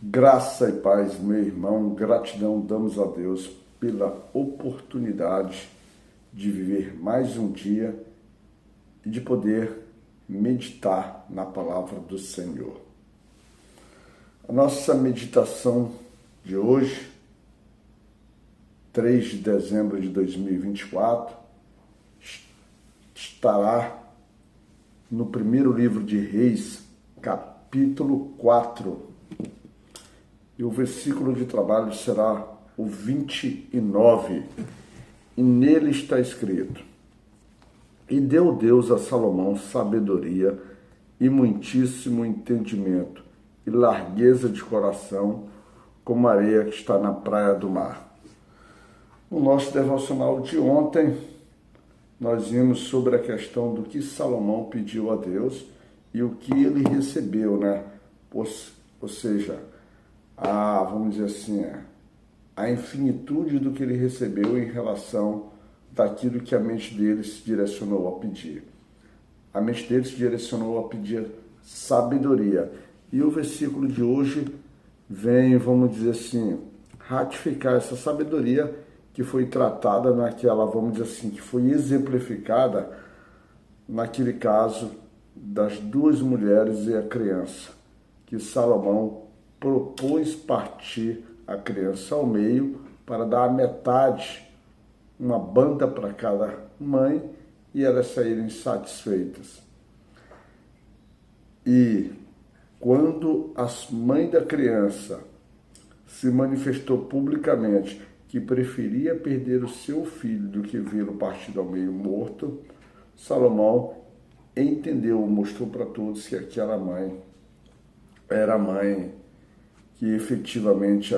Graça e paz, meu irmão, gratidão damos a Deus pela oportunidade de viver mais um dia e de poder meditar na palavra do Senhor. A nossa meditação de hoje, 3 de dezembro de 2024, estará no primeiro livro de Reis, capítulo 4. E o versículo de trabalho será o 29. E nele está escrito: E deu Deus a Salomão sabedoria e muitíssimo entendimento e largueza de coração, como a areia que está na praia do mar. No nosso devocional de ontem, nós vimos sobre a questão do que Salomão pediu a Deus e o que ele recebeu, né? Ou seja, vamos dizer assim, a infinitude do que ele recebeu em relação daquilo que a mente dele se direcionou a pedir. A mente dele se direcionou a pedir sabedoria. E o versículo de hoje vem, vamos dizer assim, ratificar essa sabedoria que foi tratada naquela, vamos dizer assim, que foi exemplificada naquele caso das duas mulheres e a criança, que Salomão propôs partir a criança ao meio para dar a metade, uma banda para cada mãe, e elas saírem satisfeitas. E quando a mãe da criança se manifestou publicamente que preferia perder o seu filho do que vê-lo partido ao meio morto, Salomão entendeu, mostrou para todos que aquela mãe era a mãe que efetivamente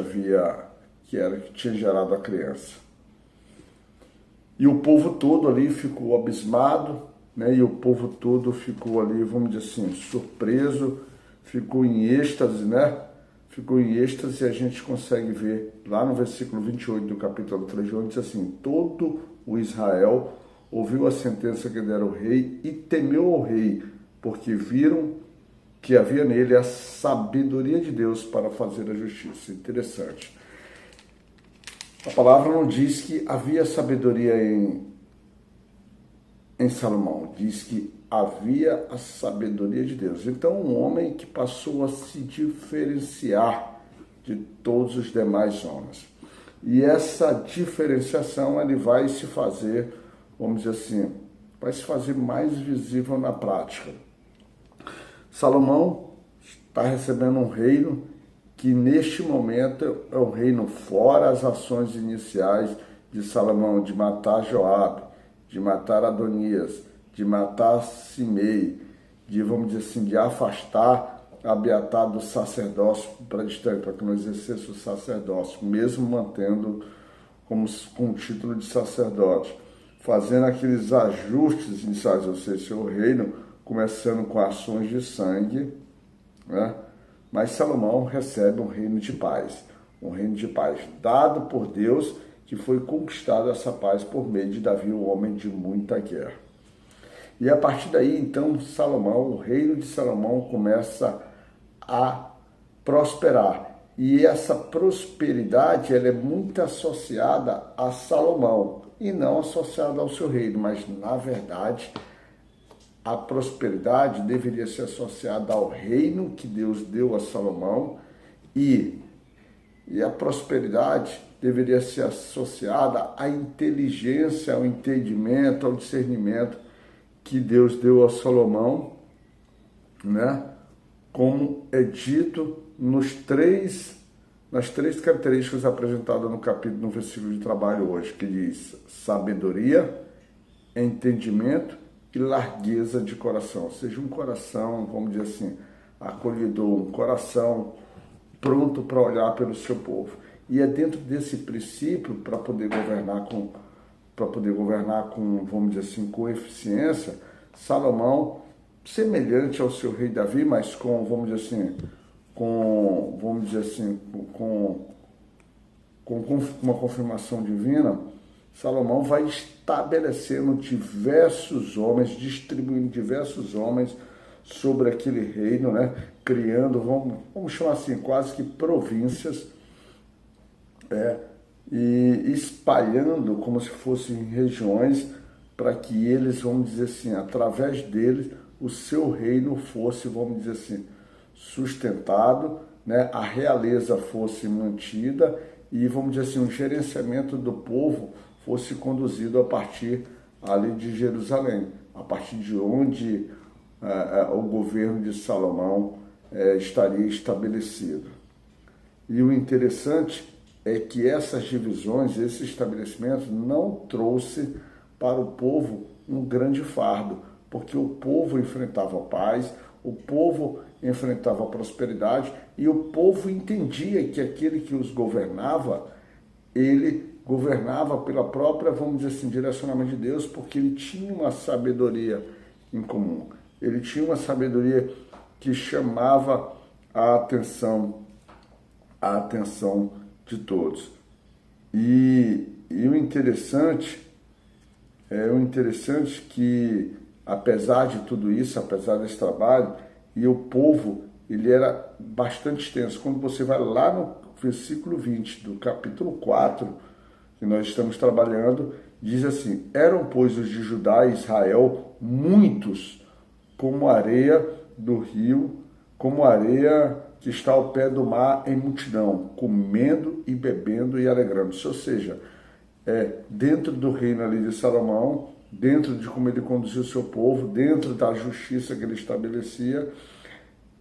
que tinha gerado a criança. E o povo todo ali ficou abismado, né? E o povo todo ficou ali, vamos dizer assim, surpreso, ficou em êxtase, né? Ficou em êxtase, e a gente consegue ver lá no versículo 28 do capítulo 3, diz assim: todo o Israel ouviu a sentença que dera o rei e temeu ao rei, porque viram que havia nele a sabedoria de Deus para fazer a justiça. Interessante. A palavra não diz que havia sabedoria em Salomão, diz que havia a sabedoria de Deus. Então, um homem que passou a se diferenciar de todos os demais homens. E essa diferenciação ele vai se fazer, vamos dizer assim, vai se fazer mais visível na prática. Salomão está recebendo um reino que neste momento é um reino fora as ações iniciais de Salomão, de matar Joabe, de matar Adonias, de matar Simei, de, vamos dizer assim, de afastar Abiatar do sacerdócio para distante, para que não exercesse o sacerdócio, mesmo mantendo com o título de sacerdote, fazendo aqueles ajustes iniciais, ou seja, seu reino começando com ações de sangue, né? Mas Salomão recebe um reino de paz dado por Deus, que foi conquistado essa paz por meio de Davi, um homem de muita guerra. E a partir daí, então, o reino de Salomão começa a prosperar. E essa prosperidade ela é muito associada a Salomão, e não associada ao seu reino, mas, na verdade, a prosperidade deveria ser associada ao reino que Deus deu a Salomão, e a prosperidade deveria ser associada à inteligência, ao entendimento, ao discernimento que Deus deu a Salomão, né? Como é dito nas três características apresentadas no versículo de trabalho hoje, que diz sabedoria, entendimento e largueza de coração, ou seja, um coração, vamos dizer assim, acolhedor, um coração pronto para olhar pelo seu povo. E é dentro desse princípio, para poder governar com, vamos dizer assim, com eficiência, Salomão, semelhante ao seu rei Davi, mas com uma confirmação divina, Salomão vai estabelecendo diversos homens, distribuindo diversos homens sobre aquele reino, né? criando, vamos chamar assim, quase que províncias, e espalhando como se fossem regiões, para que eles, vamos dizer assim, através deles, o seu reino fosse, vamos dizer assim, sustentado, né? A realeza fosse mantida e, vamos dizer assim, o gerenciamento do povo fosse conduzido a partir ali de Jerusalém, a partir de onde o governo de Salomão estaria estabelecido. E o interessante é que essas divisões, esses estabelecimentos, não trouxe para o povo um grande fardo, porque o povo enfrentava a paz, o povo enfrentava a prosperidade e o povo entendia que aquele que os governava, ele governava pela própria, vamos dizer assim, direcionamento de Deus, porque ele tinha uma sabedoria em comum. Ele tinha uma sabedoria que chamava a atenção de todos. E o interessante que, apesar de tudo isso, apesar desse trabalho, e o povo, ele era bastante extenso. Quando você vai lá no versículo 20 do capítulo 4, que nós estamos trabalhando, diz assim: eram, pois, os de Judá e Israel muitos, como a areia do rio, como a areia que está ao pé do mar em multidão, comendo e bebendo e alegrando-se. Ou seja, dentro do reino ali de Salomão, dentro de como ele conduzia o seu povo, dentro da justiça que ele estabelecia,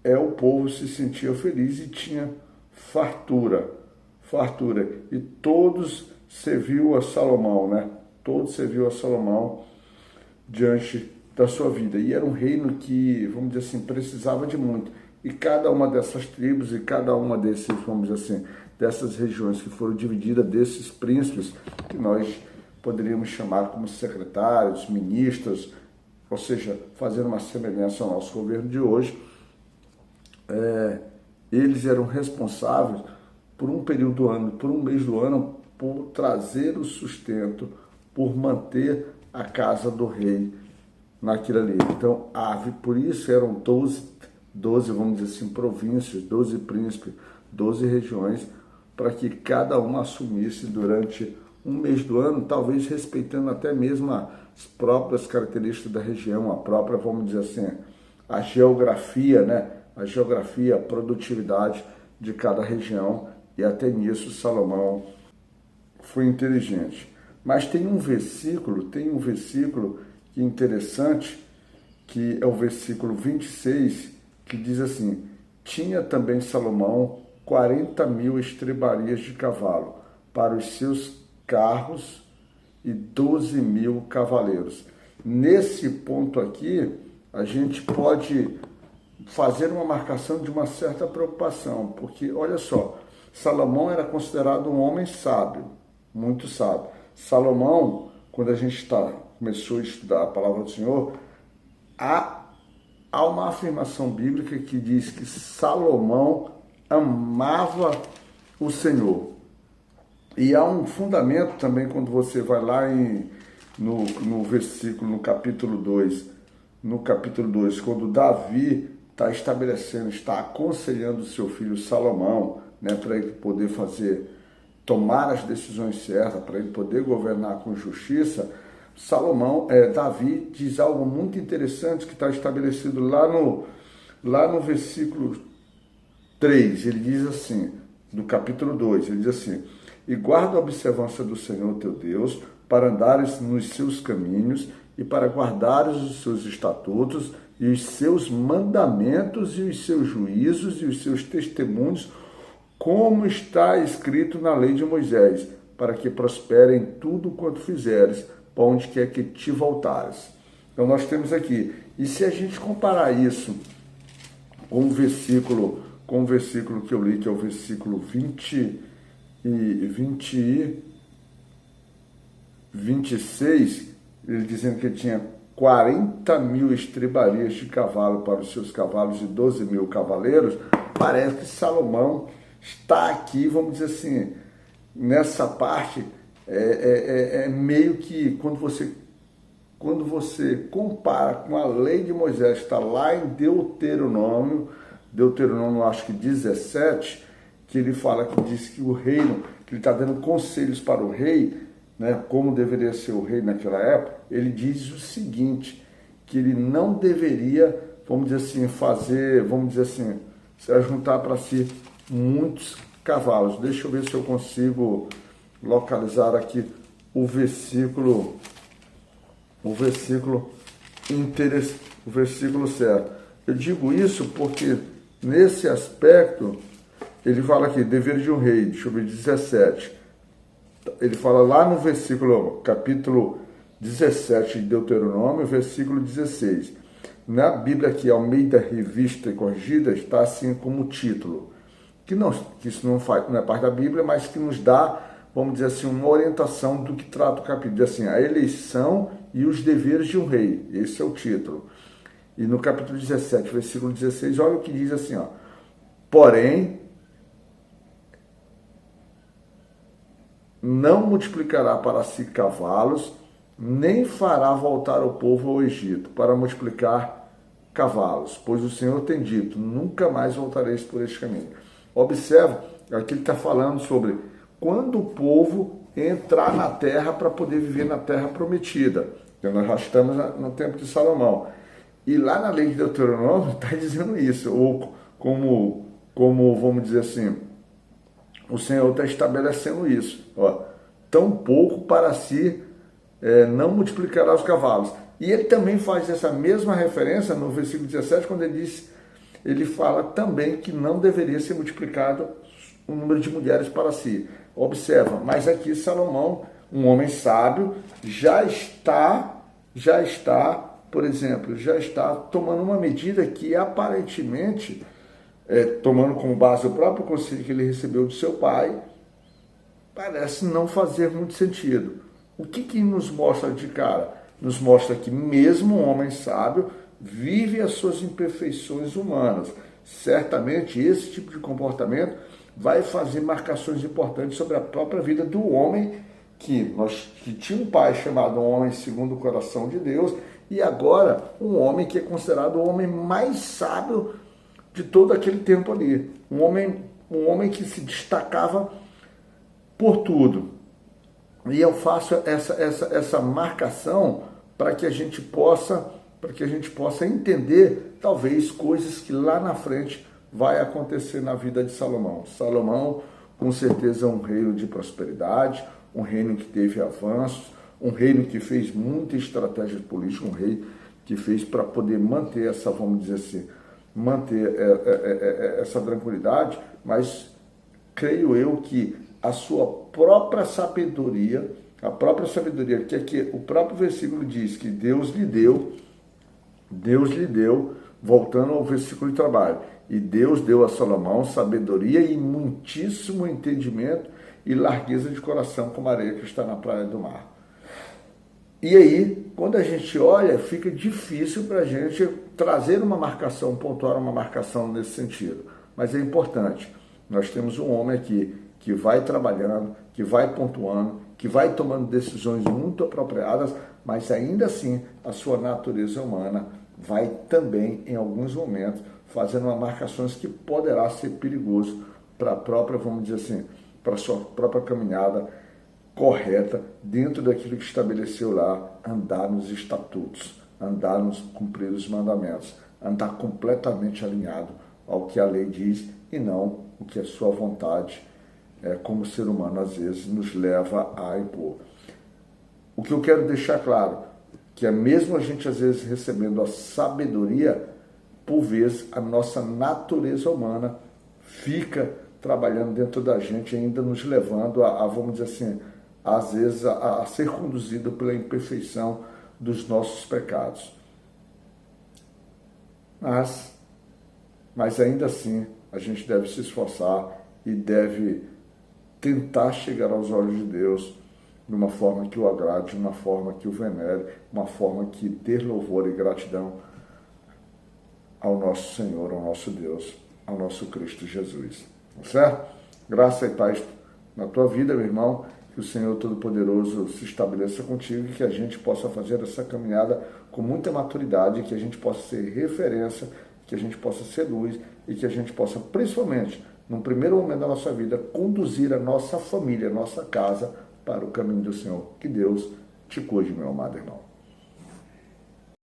o povo se sentia feliz e tinha fartura. E todos serviu a Salomão, né? Todos serviu a Salomão diante da sua vida. E era um reino que, vamos dizer assim, precisava de muito. E cada uma dessas tribos e cada uma desses, vamos dizer assim, dessas regiões que foram divididas, desses príncipes, que nós poderíamos chamar como secretários, ministros, ou seja, fazendo uma semelhança ao nosso governo de hoje, eles eram responsáveis por um período do ano, por um mês do ano, por trazer o sustento, por manter a casa do rei naquilo ali. Então, por isso eram 12, vamos dizer assim, províncias, 12 príncipes, 12 regiões, para que cada uma assumisse durante um mês do ano, talvez respeitando até mesmo as próprias características da região, a própria, vamos dizer assim, a geografia, né? A geografia, a produtividade de cada região, e até nisso Salomão foi inteligente. Mas tem um versículo que é interessante, que é o versículo 26, que diz assim: tinha também Salomão 40.000 estrebarias de cavalo para os seus carros e 12.000 cavaleiros. Nesse ponto aqui, a gente pode fazer uma marcação de uma certa preocupação, porque, olha só, Salomão era considerado um homem sábio, muito sábio. Salomão, quando a gente começou a estudar a palavra do Senhor, há uma afirmação bíblica que diz que Salomão amava o Senhor. E há um fundamento também quando você vai lá no versículo, no capítulo 2, quando Davi está estabelecendo, está aconselhando o seu filho Salomão, né, para ele poder tomar as decisões certas, para ele poder governar com justiça. Davi diz algo muito interessante que está estabelecido lá no versículo 3, ele diz assim, do capítulo 2, ele diz assim: e guarda a observância do Senhor teu Deus, para andares nos seus caminhos, e para guardares os seus estatutos, e os seus mandamentos, e os seus juízos, e os seus testemunhos, como está escrito na lei de Moisés, para que prospere em tudo quanto fizeres, para onde quer que te voltares. Então nós temos aqui, e se a gente comparar isso com o versículo que eu li, que é o versículo 26, ele dizendo que ele tinha 40.000 estrebarias de cavalo para os seus cavalos e 12.000 cavaleiros, parece que Salomão está aqui, vamos dizer assim, nessa parte, meio que quando você compara com a lei de Moisés, está lá em Deuteronômio, Deuteronômio, acho que 17, que ele fala, que diz que o reino, que ele está dando conselhos para o rei, né, como deveria ser o rei naquela época. Ele diz o seguinte, que ele não deveria, vamos dizer assim, se juntar para si muitos cavalos. Deixa eu ver se eu consigo localizar aqui o versículo certo. Eu digo isso porque nesse aspecto ele fala aqui, dever de um rei, deixa eu ver, 17. Ele fala lá no capítulo 17 de Deuteronômio, versículo 16. Na Bíblia aqui, Almeida Revista e Corrigida, está assim como título. Que isso não é parte da Bíblia, mas que nos dá, vamos dizer assim, uma orientação do que trata o capítulo. Diz assim, a eleição e os deveres de um rei. Esse é o título. E no capítulo 17, versículo 16, olha o que diz assim, ó. Porém, não multiplicará para si cavalos, nem fará voltar o povo ao Egito para multiplicar cavalos, pois o Senhor tem dito, nunca mais voltareis por este caminho. Observa, aqui ele está falando sobre quando o povo entrar na terra para poder viver na terra prometida. Então, nós já estamos no tempo de Salomão. E lá na lei de Deuteronômio está dizendo isso, ou como vamos dizer assim, o Senhor está estabelecendo isso. Ó, tão pouco para si não multiplicará os cavalos. E ele também faz essa mesma referência no versículo 17, quando ele fala também que não deveria ser multiplicado o número de mulheres para si. Observa, mas aqui Salomão, um homem sábio, já está, por exemplo, já está tomando uma medida que aparentemente, tomando como base o próprio conselho que ele recebeu de seu pai, parece não fazer muito sentido. O que nos mostra de cara? Nos mostra que mesmo um homem sábio vive as suas imperfeições humanas. Certamente esse tipo de comportamento vai fazer marcações importantes sobre a própria vida do homem que tinha um pai chamado um homem segundo o coração de Deus e agora um homem que é considerado o homem mais sábio de todo aquele tempo ali. Um homem que se destacava por tudo. E eu faço essa marcação para que a gente possa entender talvez coisas que lá na frente vai acontecer na vida de Salomão. Salomão, com certeza, é um reino de prosperidade, um reino que teve avanços, um reino que fez muita estratégia política, um rei que fez para poder manter essa, vamos dizer assim, essa tranquilidade, mas creio eu que a sua própria sabedoria, que aqui o próprio versículo diz que Deus lhe deu, voltando ao versículo de trabalho, e Deus deu a Salomão sabedoria e muitíssimo entendimento e largueza de coração como a areia que está na praia do mar. E aí, quando a gente olha, fica difícil para a gente trazer uma marcação, pontuar uma marcação nesse sentido. Mas é importante. Nós temos um homem aqui que vai trabalhando, que vai pontuando, que vai tomando decisões muito apropriadas, mas ainda assim a sua natureza humana vai também, em alguns momentos, fazendo uma marcações que poderá ser perigoso para a própria, vamos dizer assim, para a sua própria caminhada correta dentro daquilo que estabeleceu lá, andar nos estatutos, andar nos cumprir os mandamentos, andar completamente alinhado ao que a lei diz e não o que a sua vontade, como ser humano, às vezes, nos leva a impor. O que eu quero deixar claro, que é mesmo a gente, às vezes, recebendo a sabedoria, por vezes, a nossa natureza humana fica trabalhando dentro da gente, ainda nos levando a vamos dizer assim, às vezes, a ser conduzido pela imperfeição dos nossos pecados. Mas ainda assim, a gente deve se esforçar e deve tentar chegar aos olhos de Deus de uma forma que o agrade, de uma forma que o venere, uma forma que dê louvor e gratidão ao nosso Senhor, ao nosso Deus, ao nosso Cristo Jesus. Certo? Graça e paz na tua vida, meu irmão, que o Senhor Todo-Poderoso se estabeleça contigo e que a gente possa fazer essa caminhada com muita maturidade, que a gente possa ser referência, que a gente possa ser luz e que a gente possa, principalmente, num primeiro momento da nossa vida, conduzir a nossa família, a nossa casa para o caminho do Senhor. Que Deus te cuide, meu amado irmão.